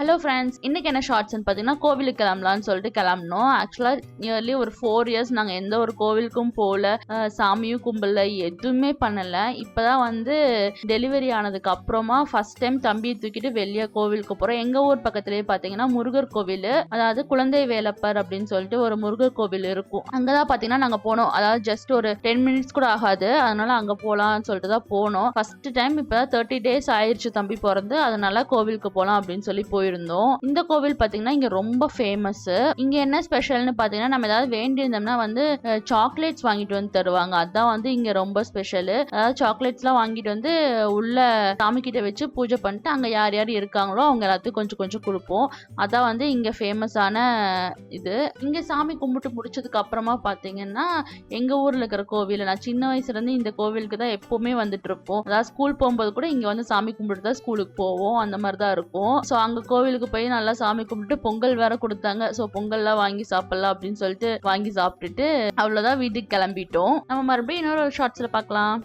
Hello friends, இன்னைக்கு என்ன ஷார்ட்ஸ்ன்னு பார்த்தீங்கன்னா கோவிலுக்கு கிளம்பலான்னு சொல்லிட்டு கிளம்பணும். ஆக்சுவலாக நியர்லி ஒரு 4 இயர்ஸ் நாங்கள் எந்த ஒரு கோவிலுக்கும் போகல, சாமியும் கும்பல, எதுவுமே பண்ணலை. இப்போதான் வந்து டெலிவரி ஆனதுக்கு அப்புறமா ஃபர்ஸ்ட் டைம் தம்பியை தூக்கிட்டு வெளியே கோவிலுக்கு போகிறோம். எங்கள் ஊர் பக்கத்துலேயே பார்த்தீங்கன்னா முருகர் கோவில், அதாவது குழந்தை வேலப்பர் அப்படின்னு சொல்லிட்டு ஒரு முருகர் கோவில் இருக்கும். அங்கே தான் பார்த்தீங்கன்னா நாங்கள் போனோம். அதாவது ஜஸ்ட் ஒரு 10 மினிட்ஸ் கூட ஆகாது, அதனால அங்கே போகலான்னு சொல்லிட்டு தான் போனோம். ஃபர்ஸ்ட் டைம் இப்போ 30 days ஆயிடுச்சு தம்பி பிறந்து, அதனால கோவிலுக்கு போகலாம் அப்படின்னு சொல்லி போயிருந்தோம். இந்த கோவில் பாத்தீங்கன்னா இங்க ரொம்ப ஃபேமஸ். இங்க என்ன ஸ்பெஷல்னு பாத்தீங்கன்னா நம்ம ஏதாவது வேண்டியிருந்தோம்னா வந்து சாக்லேட்ஸ் வாங்கிட்டு வந்து தருவாங்க. அதான் வந்து இங்க ரொம்ப ஸ்பெஷல். அதாவது சாக்லேட்ஸ் எல்லாம் வாங்கிட்டு வந்து உள்ள சாமி கிட்ட வச்சு பூஜை பண்ணிட்டு அங்க யார் யார் இருக்காங்களோ அவங்க எல்லாத்துக்கும் கொஞ்சம் கொஞ்சம் கொடுப்போம். அதான் வந்து இங்க ஃபேமஸான இது. இங்க சாமி கும்பிட்டு முடிச்சதுக்கு அப்புறமா பாத்தீங்கன்னா எங்க ஊர்ல இருக்கிற கோவில், நான் சின்ன வயசுல இருந்து இந்த கோவிலுக்கு தான் எப்பவுமே வந்துட்டு இருப்போம். அதாவது ஸ்கூல் போகும்போது கூட இங்க வந்து சாமி கும்பிட்டு தான் ஸ்கூலுக்கு போவோம். அந்த மாதிரி தான் இருக்கும். ஸோ அங்க கோவிலுக்கு போய் நல்லா சாமி கும்பிட்டு பொங்கல் வேற கொடுத்தாங்க. ஸோ பொங்கல்லாம் வாங்கி சாப்பிடலாம் அப்படின்னு சொல்லிட்டு வாங்கி சாப்பிட்டுட்டு அவ்வளோதான் வீட்டுக்கு கிளம்பிட்டோம். நம்ம மறுபடியும் இன்னொரு ஷார்ட்ஸ்ல பார்க்கலாம்.